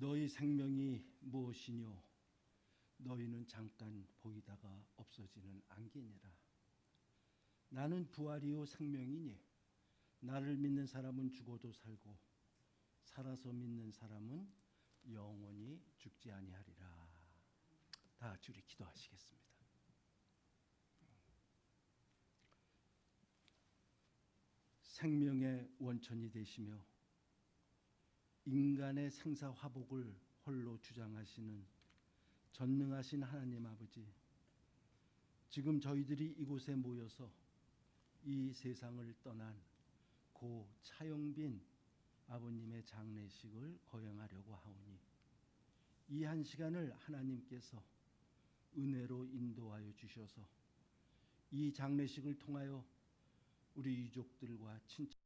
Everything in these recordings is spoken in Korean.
너희 생명이 무엇이뇨? 너희는 잠깐 보이다가 없어지는 안개니라. 나는 부활이요 생명이니 나를 믿는 사람은 죽어도 살고 살아서 믿는 사람은 영원히 죽지 아니하리라. 다 같이 우리 기도하시겠습니다. 생명의 원천이 되시며 인간의 생사화복을 홀로 주장하시는 전능하신 하나님 아버지, 지금 저희들이 이곳에 모여서 이 세상을 떠난 고 차영빈 아버님의 장례식을 거행하려고 하오니 이 한 시간을 하나님께서 은혜로 인도하여 주셔서 이 장례식을 통하여 우리 유족들과 친척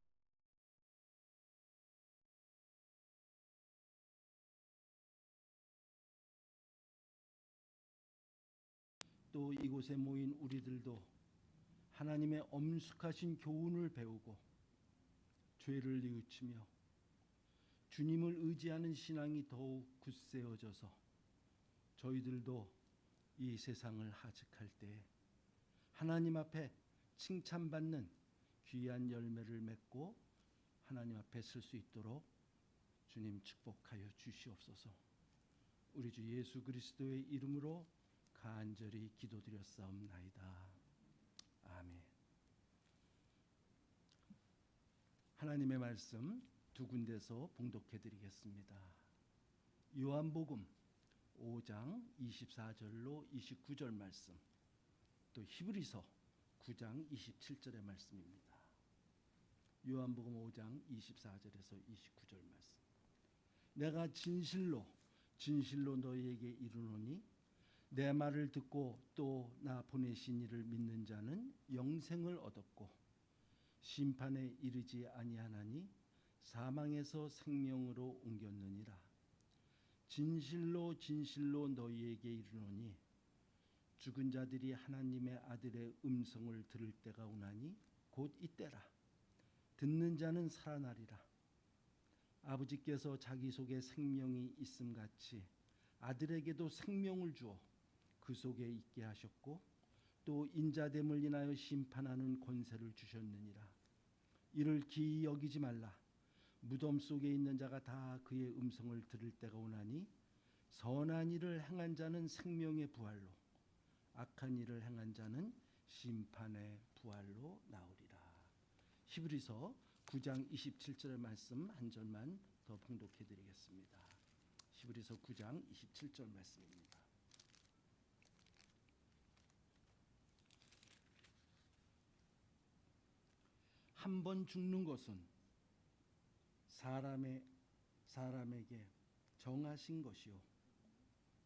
또 이곳에 모인 우리들도 하나님의 엄숙하신 교훈을 배우고 죄를 뉘우치며 주님을 의지하는 신앙이 더욱 굳세어져서 저희들도 이 세상을 하직할 때 하나님 앞에 칭찬받는 귀한 열매를 맺고 하나님 앞에 설 수 있도록 주님 축복하여 주시옵소서. 우리 주 예수 그리스도의 이름으로 간절히 기도드렸사옵나이다. 아멘. 하나님의 말씀 두 군데서 봉독해 드리겠습니다. 요한복음 5장 24절로 29절 말씀, 또 히브리서 9장 27절의 말씀입니다. 요한복음 5장 24절에서 29절 말씀. 내가 진실로 너희에게 이르노니 내 말을 듣고 또 나 보내신 이를 믿는 자는 영생을 얻었고 심판에 이르지 아니하나니 사망에서 생명으로 옮겼느니라. 진실로 너희에게 이르노니 죽은 자들이 하나님의 아들의 음성을 들을 때가 오나니 곧 이때라. 듣는 자는 살아나리라. 아버지께서 자기 속에 생명이 있음같이 아들에게도 생명을 주어 그 속에 있게 하셨고 또 인자됨을 인하여 심판하는 권세를 주셨느니라. 이를 기이 여기지 말라. 무덤 속에 있는 자가 다 그의 음성을 들을 때가 오나니 선한 일을 행한 자는 생명의 부활로, 악한 일을 행한 자는 심판의 부활로 나오리라. 히브리서 9장 27절의 말씀 한 절만 더 봉독해 드리겠습니다. 히브리서 9장 27절 말씀입니다. 한 번 죽는 것은 사람에게 정하신 것이요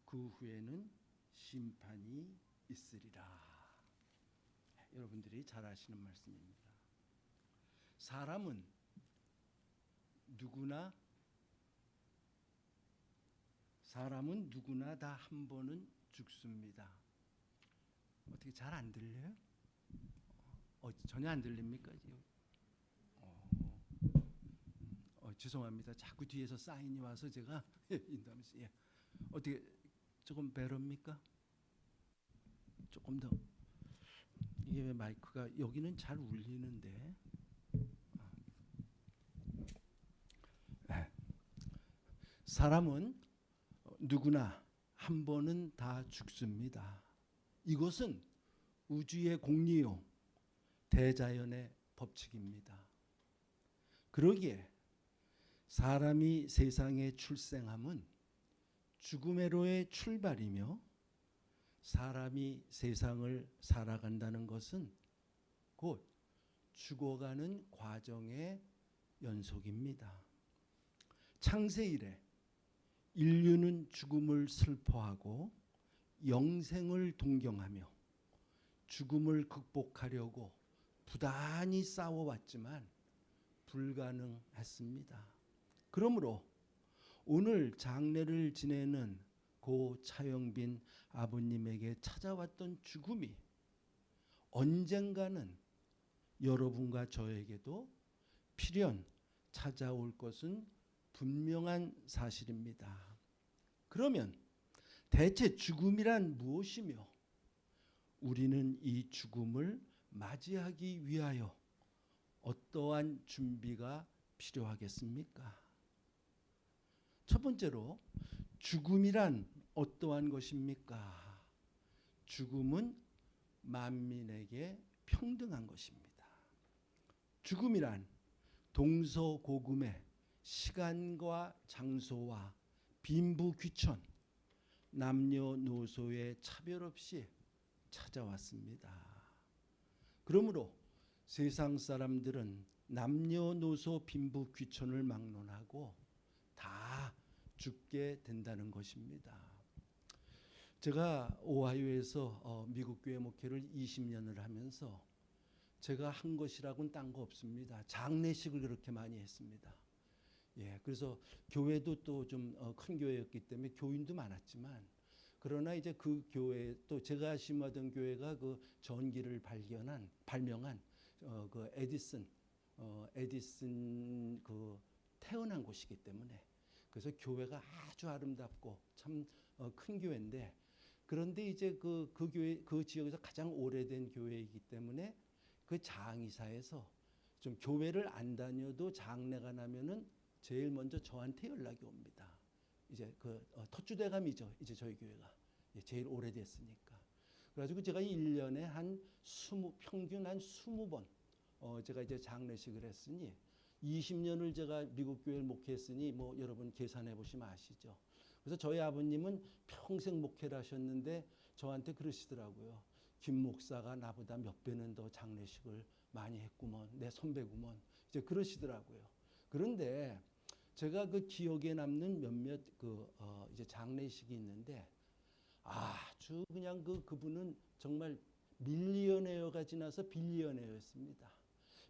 그 후에는 심판이 있으리라. 여러분들이 잘 아시는 말씀입니다. 사람은 누구나 다 한 번은 죽습니다. 어떻게 잘 안 들려요? 전혀 안 들립니까? 죄송합니다. 자꾸 뒤에서 사인이 와서 제가 인도하면서 어떻게 조금 배럽니까? 조금 더. 이게 왜 마이크가 여기는 잘 울리는데. 사람은 누구나 한 번은 다 죽습니다. 이것은 우주의 공리요 대자연의 법칙입니다. 그러기에 사람이 세상에 출생함은 죽음으로의 출발이며 사람이 세상을 살아간다는 것은 곧 죽어가는 과정의 연속입니다. 창세 이래 인류는 죽음을 슬퍼하고 영생을 동경하며 죽음을 극복하려고 부단히 싸워왔지만 불가능했습니다. 그러므로 오늘 장례를 지내는 고 차영빈 아버님에게 찾아왔던 죽음이 언젠가는 여러분과 저에게도 필연 찾아올 것은 분명한 사실입니다. 그러면 대체 죽음이란 무엇이며 우리는 이 죽음을 맞이하기 위하여 어떠한 준비가 필요하겠습니까? 첫 번째로 죽음이란 어떠한 것입니까? 죽음은 만민에게 평등한 것입니다. 죽음이란 동서고금의 시간과 장소와 빈부귀천, 남녀노소의 차별 없이 찾아왔습니다. 그러므로 세상 사람들은 남녀노소 빈부귀천을 막론하고 다 죽게 된다는 것입니다. 제가 오하이오에서 미국 교회 목회를 20년을 하면서 제가 한 것이라고는 딴 거 없습니다. 장례식을 그렇게 많이 했습니다. 예, 그래서 교회도 또 좀 큰 교회였기 때문에 교인도 많았지만, 그러나 이제 그 교회 또 제가 심하던 교회가 그 전기를 발명한 그 에디슨 그 태어난 곳이기 때문에, 그래서 교회가 아주 아름답고 참 큰 교회인데, 그런데 이제 그 교회 그 지역에서 가장 오래된 교회이기 때문에 그 장의사에서 좀 교회를 안 다녀도 장례가 나면은 제일 먼저 저한테 연락이 옵니다. 이제 그 터주대감이죠. 이제 저희 교회가 제일 오래됐으니까. 그래가지고 제가 1년에 평균 한 20번 제가 이제 장례식을 했으니 20년을 제가 미국 교회를 목회했으니 뭐 여러분 계산해 보시면 아시죠. 그래서 저희 아버님은 평생 목회를 하셨는데 저한테 그러시더라고요. 김 목사가 나보다 몇 배는 더 장례식을 많이 했구먼. 내 선배구먼. 이제 그러시더라고요. 그런데 제가 그 기억에 남는 몇몇 이제 장례식이 있는데, 아주 그냥 그분은 정말 밀리어네어가 지나서 빌리어네어였습니다.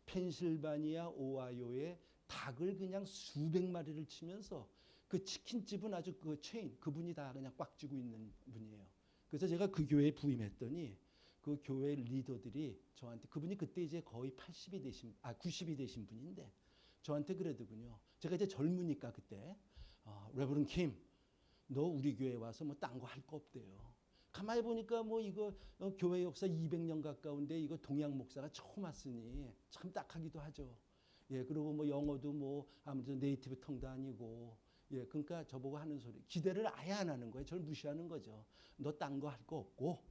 펜실바니아 오하이오에 닭을 그냥 수백 마리를 치면서 그 치킨집은 아주 그 체인, 그분이 다 그냥 꽉 쥐고 있는 분이에요. 그래서 제가 그 교회에 부임했더니 그 교회 리더들이 저한테, 그분이 그때 이제 거의 90이 되신 분인데 저한테 그러더군요. 제가 이제 젊으니까 그때 레버런 킴, 너 우리 교회 와서 뭐 딴 거 할 거 없대요. 가만히 보니까 뭐 이거 교회 역사 200년 가까운데 이거 동양 목사가 처음 왔으니 참 딱하기도 하죠. 예, 그리고 뭐 영어도 뭐 아무튼 네이티브 텅도 아니고, 예, 그러니까 저보고 하는 소리, 기대를 아예 안 하는 거예요. 저를 무시하는 거죠. 너 딴 거 할 거 없고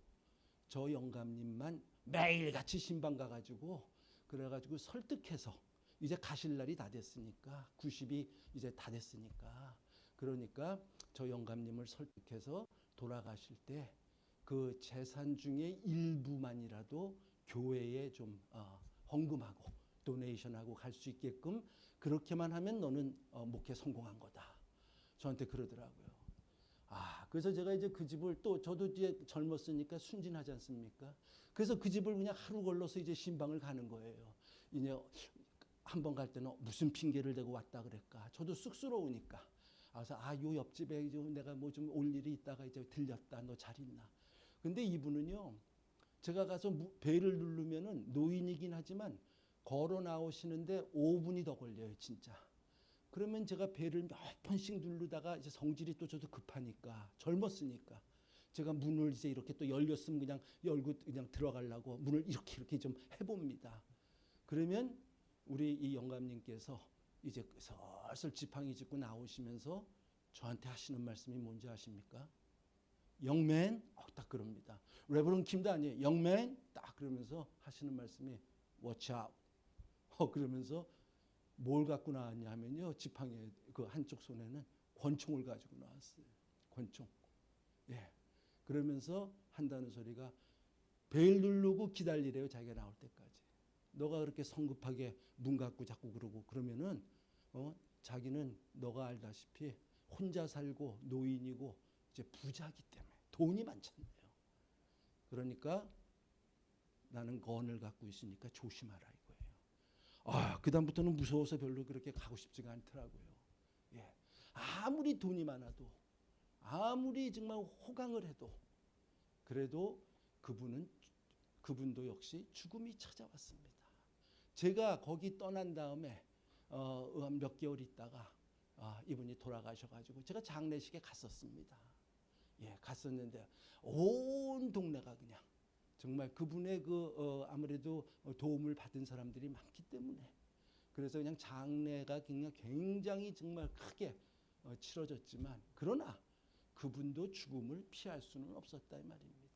저 영감님만 매일같이 신방 가가지고 그래가지고 설득해서, 이제 가실 날이 다 됐으니까 90이 이제 다 됐으니까, 그러니까 저 영감님을 설득해서 돌아가실 때 그 재산 중에 일부만이라도 교회에 좀 헌금하고 도네이션하고 갈 수 있게끔 그렇게만 하면 너는 목회 성공한 거다. 저한테 그러더라고요. 그래서 제가 이제 그 집을, 또 저도 이제 젊었으니까 순진하지 않습니까? 그래서 그 집을 그냥 하루 걸러서 이제 신방을 가는 거예요. 이제 한 번 갈 때는 무슨 핑계를 대고 왔다 그럴까? 저도 쑥스러우니까. 그래서 요 옆집에 내가 뭐 좀 올 일이 있다가 이제 들렸다. 너 잘 있나? 근데 이분은요, 제가 가서 벨을 누르면은 노인이긴 하지만 걸어 나오시는데 5분이 더 걸려요, 진짜. 그러면 제가 벨을 몇 번씩 누르다가 이제 성질이 또 저도 급하니까, 젊었으니까 제가 문을 이제 이렇게 또 열렸으면 그냥 열고 그냥 들어가려고 문을 이렇게 좀 해봅니다. 그러면 우리 이 영감님께서 이제 슬슬 지팡이 짚고 나오시면서 저한테 하시는 말씀이 뭔지 아십니까? 영맨, 딱 그럽니다. 레버런 킴도 아니에요. 영맨, 딱 그러면서 하시는 말씀이 watch out. 그러면서 뭘 갖고 나왔냐 하면요, 지팡이 그 한쪽 손에는 권총을 가지고 나왔어요. 권총. 예. 그러면서 한다는 소리가, 벨 누르고 기다리래요. 자기가 나올 때까지. 너가 그렇게 성급하게 문 갖고 자꾸 그러고 그러면은 자기는 너가 알다시피 혼자 살고 노인이고 이제 부자기 때문에 돈이 많잖아요. 그러니까 나는 건을 갖고 있으니까 조심하라 이거예요. 그다음부터는 무서워서 별로 그렇게 가고 싶지가 않더라고요. 예. 아무리 돈이 많아도, 아무리 정말 호강을 해도, 그래도 그분도 역시 죽음이 찾아왔습니다. 제가 거기 떠난 다음에 몇 개월 있다가 이분이 돌아가셔가지고 제가 장례식에 갔었습니다. 예, 갔었는데 온 동네가 그냥 정말 그분의 아무래도 도움을 받은 사람들이 많기 때문에 그래서 그냥 장례가 그냥 굉장히 정말 크게 치러졌지만 그러나 그분도 죽음을 피할 수는 없었다 이 말입니다.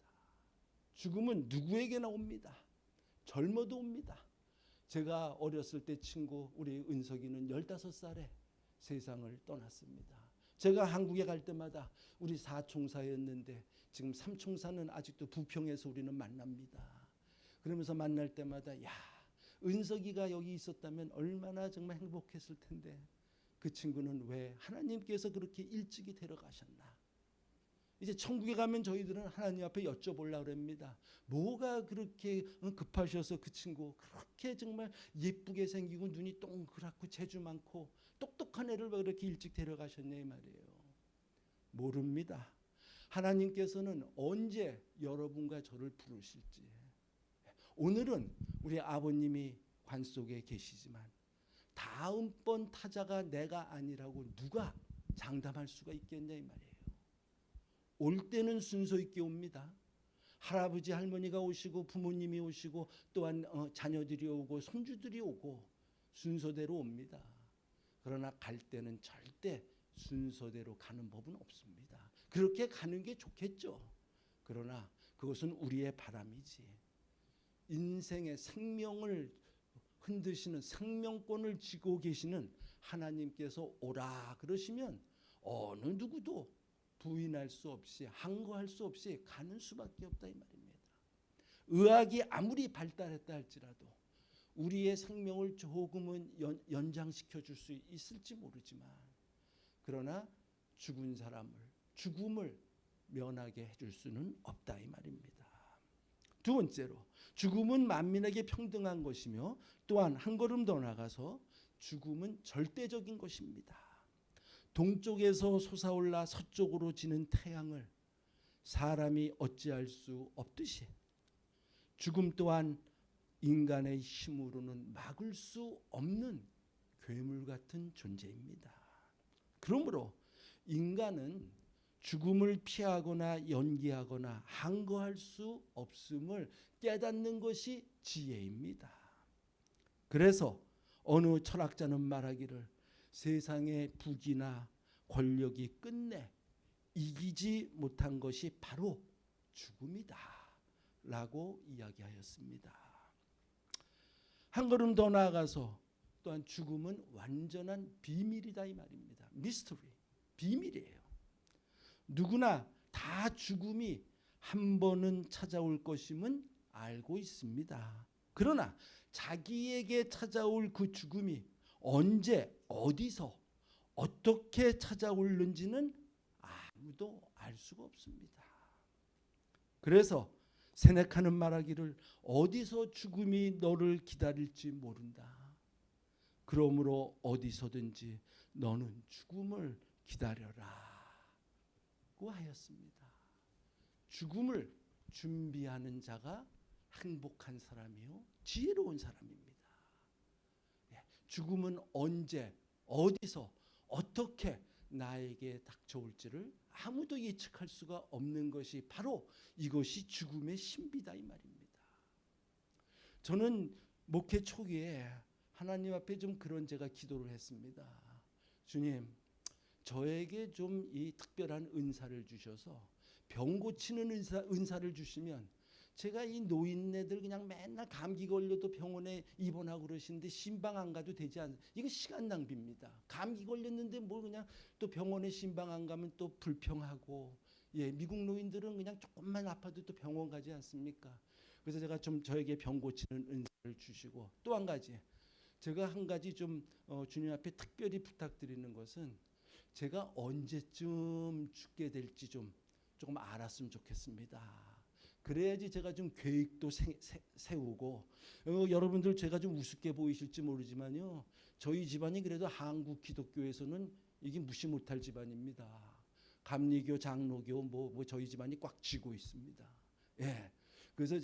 죽음은 누구에게나 옵니다. 젊어도 옵니다. 제가 어렸을 때 친구 우리 은석이는 15살에 세상을 떠났습니다. 제가 한국에 갈 때마다 우리 사총사였는데 지금 삼총사는 아직도 부평에서 우리는 만납니다. 그러면서 만날 때마다 야, 은석이가 여기 있었다면 얼마나 정말 행복했을 텐데 그 친구는 왜 하나님께서 그렇게 일찍이 데려가셨나. 이제 천국에 가면 저희들은 하나님 앞에 여쭤보려고 합니다. 뭐가 그렇게 급하셔서 그 친구 그렇게 정말 예쁘게 생기고 눈이 동그랗고 재주 많고 똑똑한 애를 왜 그렇게 일찍 데려가셨냐 이 말이에요. 모릅니다. 하나님께서는 언제 여러분과 저를 부르실지. 오늘은 우리 아버님이 관 속에 계시지만 다음번 타자가 내가 아니라고 누가 장담할 수가 있겠냐 이 말이에요. 올 때는 순서 있게 옵니다. 할아버지 할머니가 오시고 부모님이 오시고 또한 자녀들이 오고 손주들이 오고 순서대로 옵니다. 그러나 갈 때는 절대 순서대로 가는 법은 없습니다. 그렇게 가는 게 좋겠죠. 그러나 그것은 우리의 바람이지. 인생의 생명을 흔드시는 생명권을 쥐고 계시는 하나님께서 오라 그러시면 어느 누구도 부인할 수 없이 항거할 수 없이 가는 수밖에 없다 이 말입니다. 의학이 아무리 발달했다 할지라도 우리의 생명을 조금은 연장시켜 줄 수 있을지 모르지만 그러나 죽은 사람을 죽음을 면하게 해줄 수는 없다 이 말입니다. 두 번째로 죽음은 만민에게 평등한 것이며 또한 한 걸음 더 나가서 죽음은 절대적인 것입니다. 동쪽에서 솟아올라 서쪽으로 지는 태양을 사람이 어찌할 수 없듯이 죽음 또한 인간의 힘으로는 막을 수 없는 괴물 같은 존재입니다. 그러므로 인간은 죽음을 피하거나 연기하거나 항거할 수 없음을 깨닫는 것이 지혜입니다. 그래서 어느 철학자는 말하기를 세상의 부귀나 권력이 끝내 이기지 못한 것이 바로 죽음이다 라고 이야기하였습니다. 한 걸음 더 나아가서 또한 죽음은 완전한 비밀이다 이 말입니다. 미스터리, 비밀이에요. 누구나 다 죽음이 한 번은 찾아올 것임은 알고 있습니다. 그러나 자기에게 찾아올 그 죽음이 언제 어디서 어떻게 찾아올는지는 아무도 알 수가 없습니다. 그래서 세네카는 말하기를 어디서 죽음이 너를 기다릴지 모른다. 그러므로 어디서든지 너는 죽음을 기다려라 고 하였습니다. 죽음을 준비하는 자가 행복한 사람이요 지혜로운 사람입니다. 죽음은 언제 어디서 어떻게 나에게 닥쳐올지를 아무도 예측할 수가 없는 것이 바로 이것이 죽음의 신비다 이 말입니다. 저는 목회 초기에 하나님 앞에 좀 그런 제가 기도를 했습니다. 주님, 저에게 좀 이 특별한 은사를 주셔서 병 고치는 은사를 주시면 제가 이 노인네들 그냥 맨날 감기 걸려도 병원에 입원하고 그러시는데 신방 안 가도 되지 않? 이거 시간 낭비입니다. 감기 걸렸는데 뭐 그냥 또 병원에 신방 안 가면 또 불평하고 미국 노인들은 그냥 조금만 아파도 또 병원 가지 않습니까? 그래서 제가 좀 저에게 병 고치는 은사를 주시고 또 한 가지 제가 한 가지 좀 주님 앞에 특별히 부탁드리는 것은 제가 언제쯤 죽게 될지 조금 알았으면 좋겠습니다. 그래야지 제가 좀 계획도 세우고 여러분들 제가 좀 우습게 보이실지 모르지만요. 저희 집안이 그래도 한국 기독교에서는 이게 무시 못할 집안입니다. 감리교, 장로교 뭐 저희 집안이 꽉 쥐고 있습니다. 예. 그래서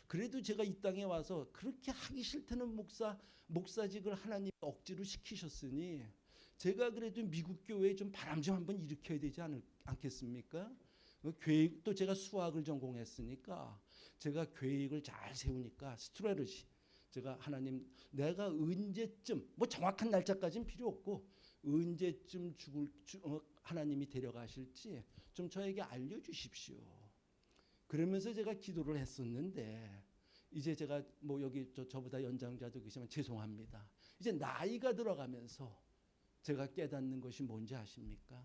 그래도 제가 이 땅에 와서 그렇게 하기 싫다는 목사직을 하나님 억지로 시키셨으니 제가 그래도 미국 교회에 좀 바람 좀 한번 일으켜야 되지 않겠습니까? 계획, 또 제가 수학을 전공했으니까 제가 계획을 잘 세우니까 스트레러지. 제가 하나님, 내가 언제쯤, 뭐 정확한 날짜까지는 필요 없고 언제쯤 하나님이 데려가실지 좀 저에게 알려주십시오. 그러면서 제가 기도를 했었는데, 이제 제가 뭐 여기 저보다 연장자도 계시면 죄송합니다. 이제 나이가 들어가면서 제가 깨닫는 것이 뭔지 아십니까?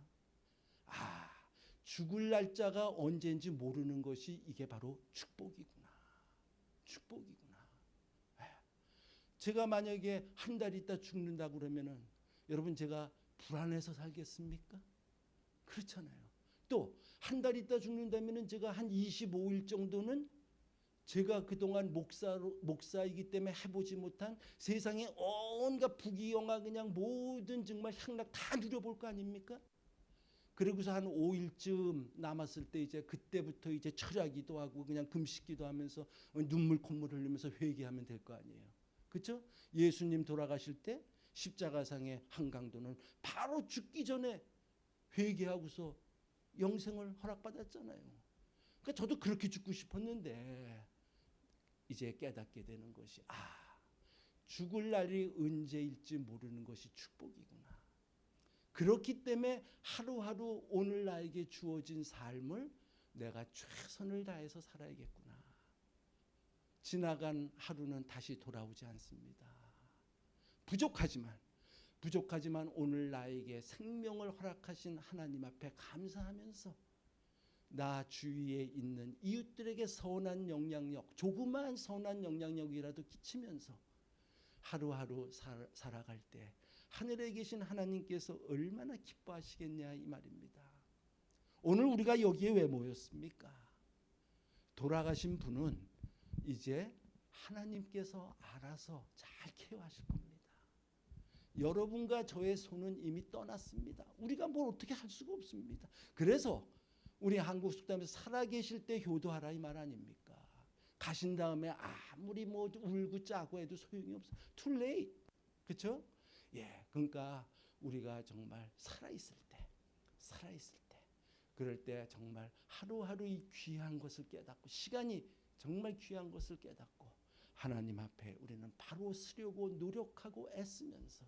죽을 날짜가 언제인지 모르는 것이 이게 바로 축복이구나. 축복이구나. 제가 만약에 한 달 있다 죽는다고 그러면은 여러분 제가 불안해서 살겠습니까? 그렇잖아요. 또 한 달 있다 죽는다면은 제가 한 25일 정도는 제가 그동안 목사이기 때문에 해보지 못한 세상의 온갖 부귀영화 그냥 모든 정말 향락 다 누려볼 거 아닙니까? 그러고서 한 5일쯤 남았을 때 이제 그때부터 이제 철야기도 하고 그냥 금식기도 하면서 눈물 콧물 흘리면서 회개하면 될 거 아니에요. 그렇죠? 예수님 돌아가실 때 십자가상의 한강도는 바로 죽기 전에 회개하고서 영생을 허락받았잖아요. 그러니까 저도 그렇게 죽고 싶었는데 이제 깨닫게 되는 것이 죽을 날이 언제일지 모르는 것이 축복이구나. 그렇기 때문에 하루하루 오늘 나에게 주어진 삶을 내가 최선을 다해서 살아야겠구나. 지나간 하루는 다시 돌아오지 않습니다. 부족하지만 오늘 나에게 생명을 허락하신 하나님 앞에 감사하면서 나 주위에 있는 이웃들에게 선한 영향력, 조그마한 선한 영향력이라도 끼치면서 하루하루 살아갈 때 하늘에 계신 하나님께서 얼마나 기뻐하시겠냐 이 말입니다. 오늘 우리가 여기에 왜 모였습니까? 돌아가신 분은 이제 하나님께서 알아서 잘 케어하실 겁니다. 여러분과 저의 손은 이미 떠났습니다. 우리가 뭘 어떻게 할 수가 없습니다. 그래서 우리 한국 속담에서 살아계실 때 효도하라 이 말 아닙니까? 가신 다음에 아무리 뭐 울고 짜고 해도 소용이 없어. Too late. 그렇죠? 그러니까 우리가 정말 살아있을 때 그럴 때 정말 하루하루 이 귀한 것을 깨닫고 시간이 정말 귀한 것을 깨닫고 하나님 앞에 우리는 바로 쓰려고 노력하고 애쓰면서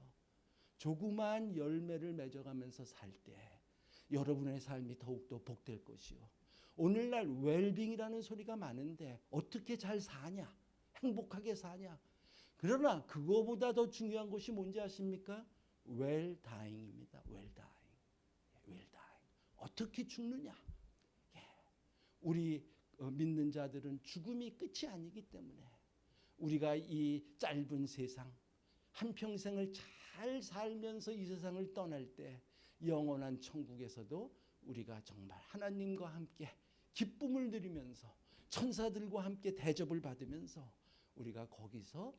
조그마한 열매를 맺어가면서 살 때 여러분의 삶이 더욱더 복될 것이요. 오늘날 웰빙이라는 소리가 많은데 어떻게 잘 사냐? 행복하게 사냐? 그러나 그거보다 더 중요한 것이 뭔지 아십니까? 웰다잉입니다. 웰다잉. 어떻게 죽느냐? 우리 믿는 자들은 죽음이 끝이 아니기 때문에 우리가 이 짧은 세상 한평생을 잘 살면서 이 세상을 떠날 때 영원한 천국에서도 우리가 정말 하나님과 함께 기쁨을 누리면서 천사들과 함께 대접을 받으면서 우리가 거기서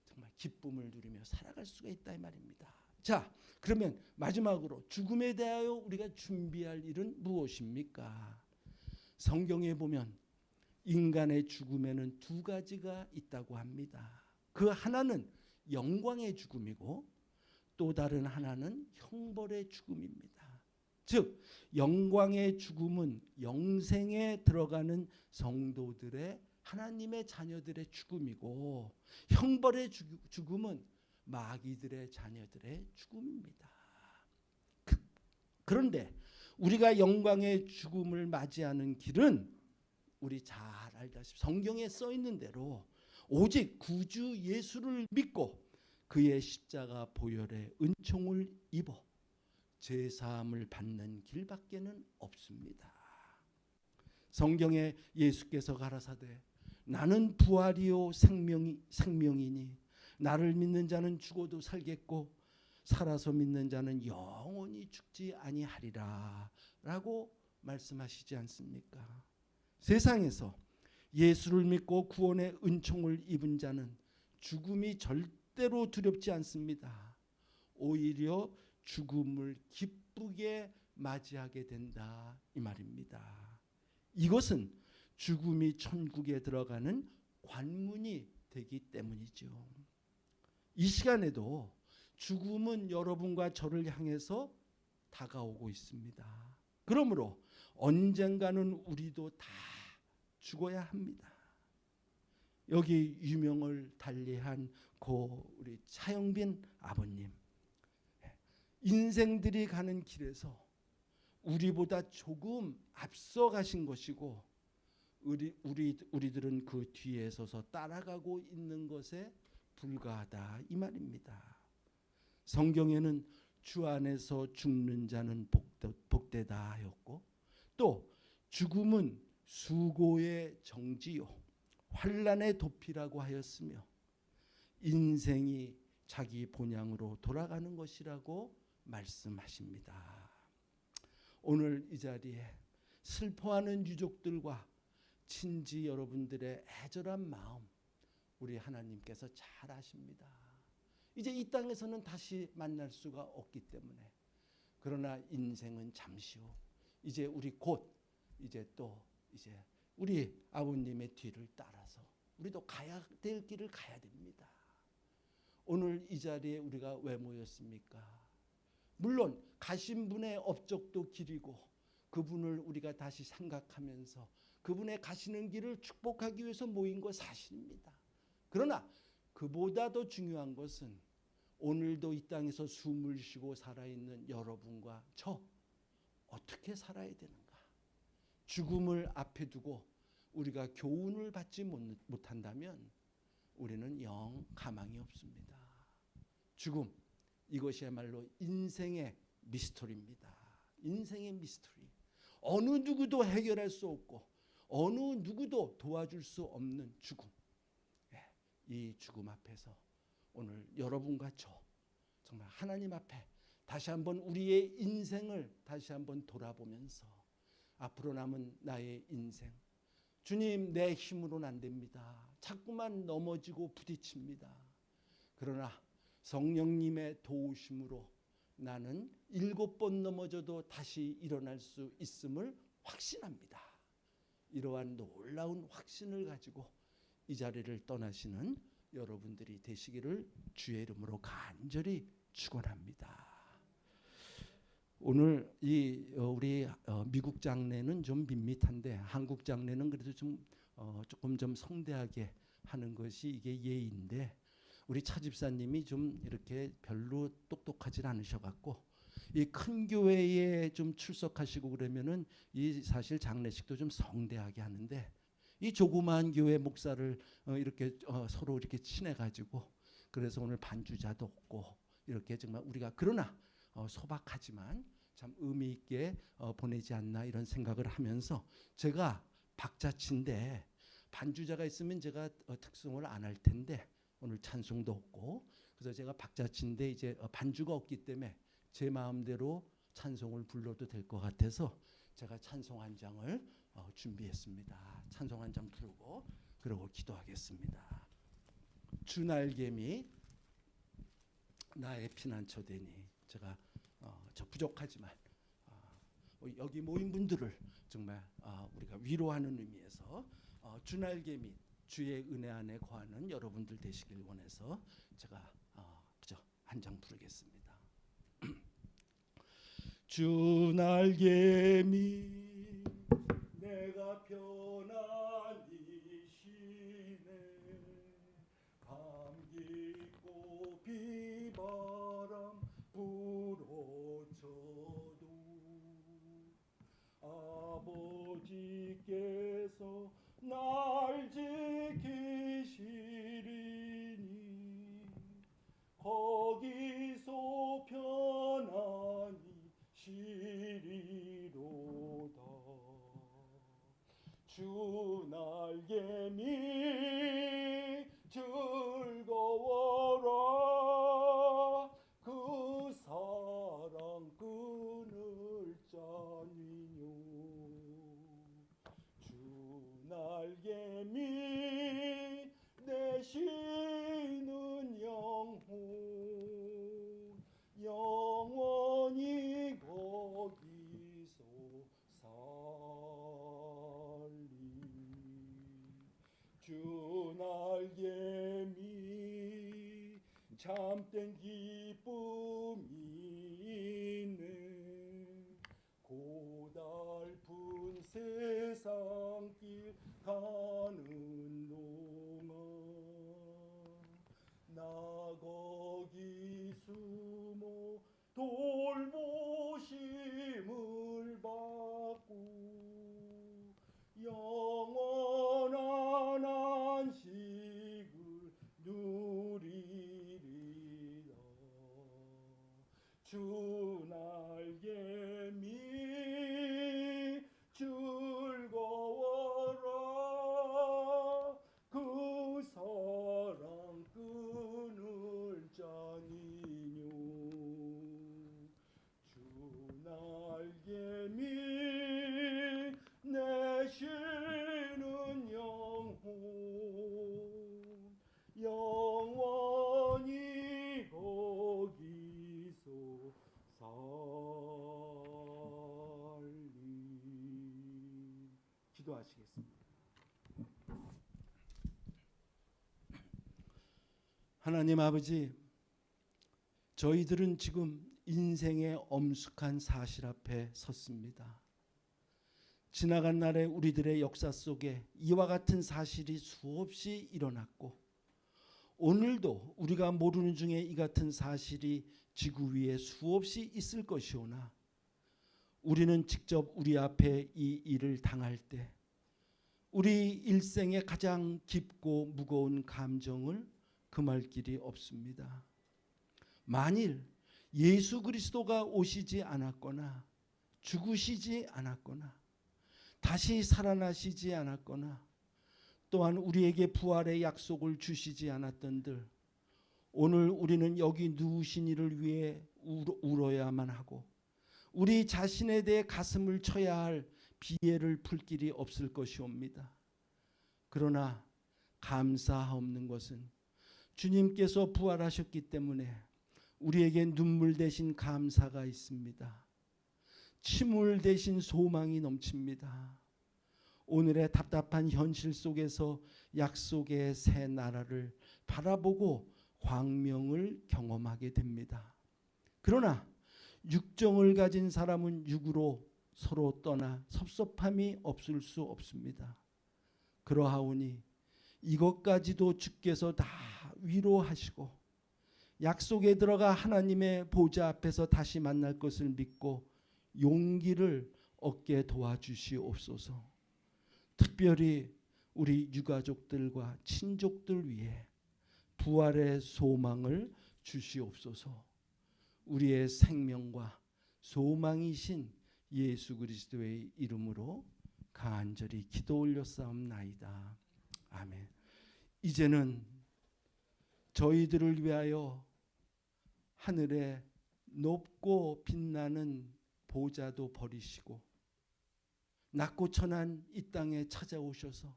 정말 기쁨을 누리며 살아갈 수가 있다 이 말입니다. 자, 그러면 마지막으로 죽음에 대하여 우리가 준비할 일은 무엇입니까? 성경에 보면 인간의 죽음에는 두 가지가 있다고 합니다. 그 하나는 영광의 죽음이고 또 다른 하나는 형벌의 죽음입니다. 즉 영광의 죽음은 영생에 들어가는 성도들의 하나님의 자녀들의 죽음이고 형벌의 죽음은 마귀들의 자녀들의 죽음입니다. 그런데 우리가 영광의 죽음을 맞이하는 길은 우리 잘 알다시피 성경에 써 있는 대로 오직 구주 예수를 믿고 그의 십자가 보혈의 은총을 입어 제사함을 받는 길밖에는 없습니다. 성경에 예수께서 가라사대 나는 부활이요 생명이니 나를 믿는 자는 죽어도 살겠고 살아서 믿는 자는 영원히 죽지 아니하리라 라고 말씀하시지 않습니까? 세상에서 예수를 믿고 구원의 은총을 입은 자는 죽음이 절대로 두렵지 않습니다. 오히려 죽음을 기쁘게 맞이하게 된다 이 말입니다. 이것은 죽음이 천국에 들어가는 관문이 되기 때문이죠. 이 시간에도 죽음은 여러분과 저를 향해서 다가오고 있습니다. 그러므로 언젠가는 우리도 다 죽어야 합니다. 여기 유명을 달리한 고 우리 차영빈 아버님, 인생들이 가는 길에서 우리보다 조금 앞서 가신 것이고 우리들은 그 뒤에 서서 따라가고 있는 것에 불과하다 이 말입니다. 성경에는 주 안에서 죽는 자는 복되다 하였고, 또 죽음은 수고의 정지요 환난의 도피라고 하였으며 인생이 자기 본향으로 돌아가는 것이라고 말씀하십니다. 오늘 이 자리에 슬퍼하는 유족들과 친지 여러분들의 애절한 마음 우리 하나님께서 잘 아십니다. 이제 이 땅에서는 다시 만날 수가 없기 때문에, 그러나 인생은 잠시 후 이제 우리 곧 이제 또 이제 우리 아버님의 뒤를 따라서 우리도 가야 될 길을 가야 됩니다. 오늘 이 자리에 우리가 왜 모였습니까? 물론 가신 분의 업적도 길이고 그분을 우리가 다시 생각하면서 그분의 가시는 길을 축복하기 위해서 모인 것 사실입니다. 그러나 그보다 더 중요한 것은 오늘도 이 땅에서 숨을 쉬고 살아있는 여러분과 저 어떻게 살아야 되는가. 죽음을 앞에 두고 우리가 교훈을 받지 못한다면 우리는 영 가망이 없습니다. 죽음, 이것이야말로 인생의 미스터리입니다. 인생의 미스터리. 어느 누구도 해결할 수 없고 어느 누구도 도와줄 수 없는 죽음. 이 죽음 앞에서 오늘 여러분과 저 정말 하나님 앞에 다시 한번 우리의 인생을 다시 한번 돌아보면서 앞으로 남은 나의 인생, 주님, 내 힘으로는 안 됩니다. 자꾸만 넘어지고 부딪힙니다. 그러나 성령님의 도우심으로 나는 7번 넘어져도 다시 일어날 수 있음을 확신합니다. 이러한 놀라운 확신을 가지고 이 자리를 떠나시는 여러분들이 되시기를 주의 이름으로 간절히 축원합니다. 오늘 이 우리 미국 장례는 좀 밋밋한데 한국 장례는 그래도 좀 조금 좀 성대하게 하는 것이 이게 예의인데, 우리 차 집사님이 좀 이렇게 별로 똑똑하지 않으셔갖고 이 큰 교회에 좀 출석하시고 그러면은 이 사실 장례식도 좀 성대하게 하는데, 이 조그마한 교회 목사를 이렇게 서로 이렇게 친해가지고 그래서 오늘 반주자도 없고 이렇게 정말 우리가 그러나 소박하지만 참 의미 있게 보내지 않나 이런 생각을 하면서, 제가 박자친데 반주자가 있으면 제가 특송을 안 할 텐데 오늘 찬송도 없고, 그래서 제가 박자친데 이제 반주가 없기 때문에 제 마음대로 찬송을 불러도 될 것 같아서 제가 찬송 한 장을 준비했습니다. 찬송 한 장 부르고 그러고 기도하겠습니다. 주 날개미 나의 피난처 되니. 제가 저 부족하지만 여기 모인 분들을 정말 우리가 위로하는 의미에서 주 날개미 주의 은혜 안에 거하는 여러분들 되시길 원해서 제가 그저 한 장 부르겠습니다. 주 날개미 내가 편안히 쉬네. 감기고 비바람 불어쳐도 아버지께서 날 지키시리니 거기서 편안히 쉬리로다. 주 날개미 즐거워라. 그 사랑 그늘 짠이뇨. 주 날개미 내쉬는 영혼 영원히 거기서 살리. 주 날개미 참된 기쁨이 있네. 고달픈 세상길 가는 동안 나 거기 숨어 돌보심을 받고 영원한 안식을 누리리라. 주 날개미 즐거워라. 그 사랑 끊을 자니뇨. 주 날개미 내쉬는 영혼 영원히 거기서 살리. 기도하시겠습니다. 하나님 아버지, 저희들은 지금 인생의 엄숙한 사실 앞에 섰습니다. 지나간 날의 우리들의 역사 속에 이와 같은 사실이 수없이 일어났고 오늘도 우리가 모르는 중에 이 같은 사실이 지구 위에 수없이 있을 것이오나 우리는 직접 우리 앞에 이 일을 당할 때 우리 일생의 가장 깊고 무거운 감정을 금할 길이 없습니다. 만일 예수 그리스도가 오시지 않았거나 죽으시지 않았거나 다시 살아나시지 않았거나 또한 우리에게 부활의 약속을 주시지 않았던들 오늘 우리는 여기 누우신 이를 위해 울어야만 하고 우리 자신에 대해 가슴을 쳐야 할 비애를 풀 길이 없을 것이옵니다. 그러나 감사하옵는 것은 주님께서 부활하셨기 때문에 우리에게 눈물 대신 감사가 있습니다. 침울 대신 소망이 넘칩니다. 오늘의 답답한 현실 속에서 약속의 새 나라를 바라보고 광명을 경험하게 됩니다. 그러나 육정을 가진 사람은 육으로 서로 떠나 섭섭함이 없을 수 없습니다. 그러하오니 이것까지도 주께서 다 위로하시고 약속에 들어가 하나님의 보좌 앞에서 다시 만날 것을 믿고 용기를 얻게 도와주시옵소서. 특별히 우리 유가족들과 친족들 위해 부활의 소망을 주시옵소서. 우리의 생명과 소망이신 예수 그리스도의 이름으로 간절히 기도 올렸사옵나이다. 아멘. 이제는 저희들을 위하여 하늘에 높고 빛나는 보좌도 버리시고 낮고 천한 이 땅에 찾아오셔서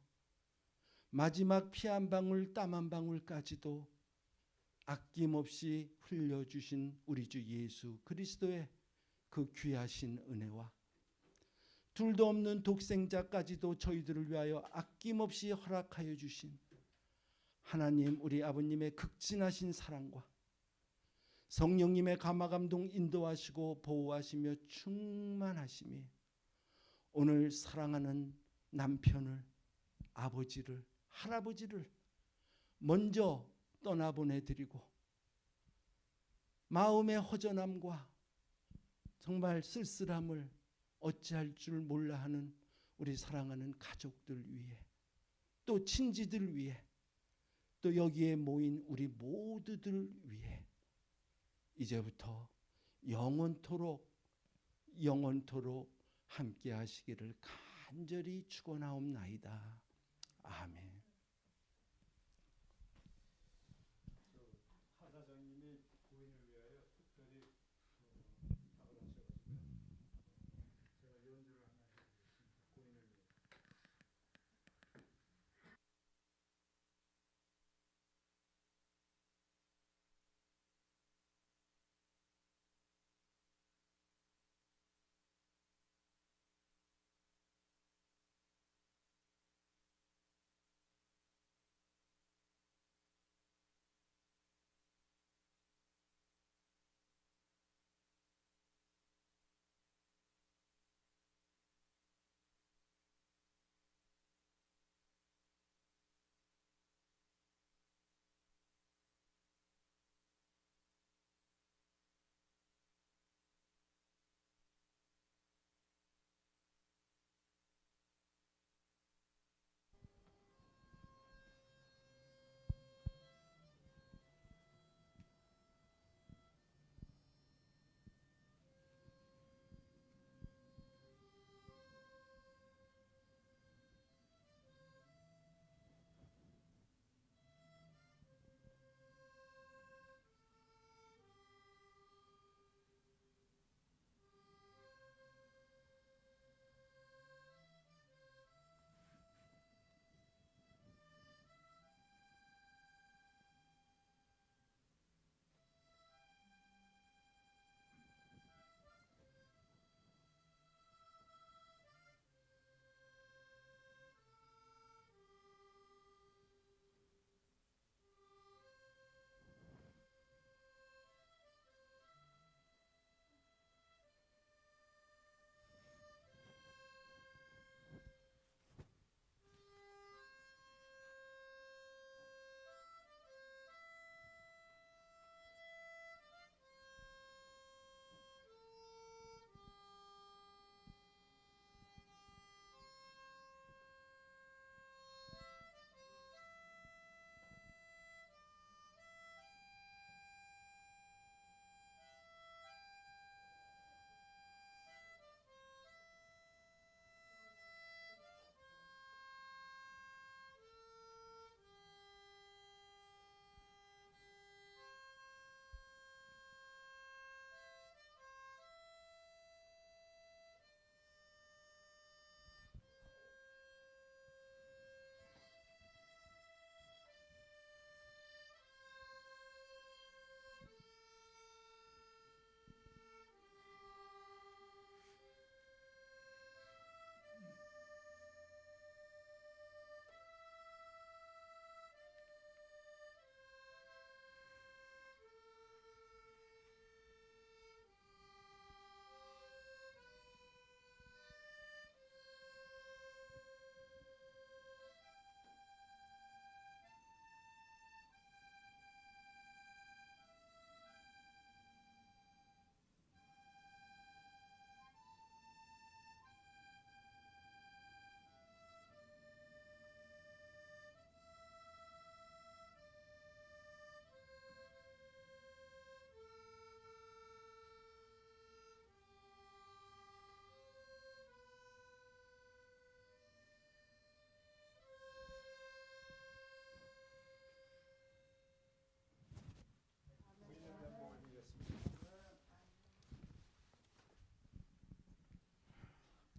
마지막 피 한 방울 땀 한 방울까지도 아낌없이 흘려주신 우리 주 예수 그리스도의 그 귀하신 은혜와 둘도 없는 독생자까지도 저희들을 위하여 아낌없이 허락하여 주신 하나님 우리 아버님의 극진하신 사랑과 성령님의 감화감동 인도하시고 보호하시며 충만하심이 오늘 사랑하는 남편을 아버지를 할아버지를 먼저 떠나보내드리고 마음의 허전함과 정말 쓸쓸함을 어찌할 줄 몰라 하는 우리 사랑하는 가족들 위해 또 친지들 위해 또 여기에 모인 우리 모두들 위해 이제부터 영원토록 함께 하시기를 간절히 축원하옵나이다. 아멘. 하사장님이 부인을 위하여 특별히 작업을 하셔가지고 제가 연주를 하나 해드리겠습니다. 부인을 위해.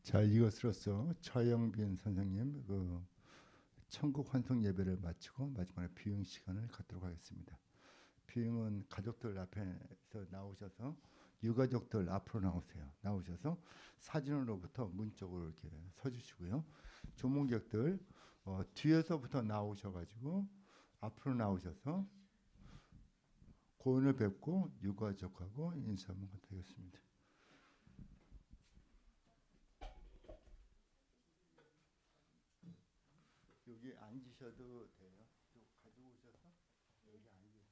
자, 이것으로써 차영빈 선생님 그 천국 환송 예배를 마치고 마지막에 비응 시간을 갖도록 하겠습니다. 비응은 가족들 앞에서 나오셔서 유가족들 앞으로 나오세요. 나오셔서 사진으로부터 문 쪽으로 이렇게 서주시고요. 조문객들 뒤에서부터 나오셔가지고 앞으로 나오셔서 고인을 뵙고 유가족하고 인사 한번 드리겠습니다. 여기 앉으셔도 돼요. 좀 가지고 오셔서 여기 앉으세요.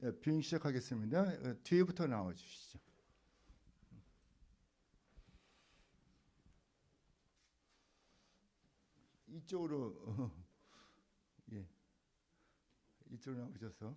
자, 비행 시작하겠습니다. 뒤에부터 나와 주시죠. 이쪽으로 예, 이쪽으로 나오셔서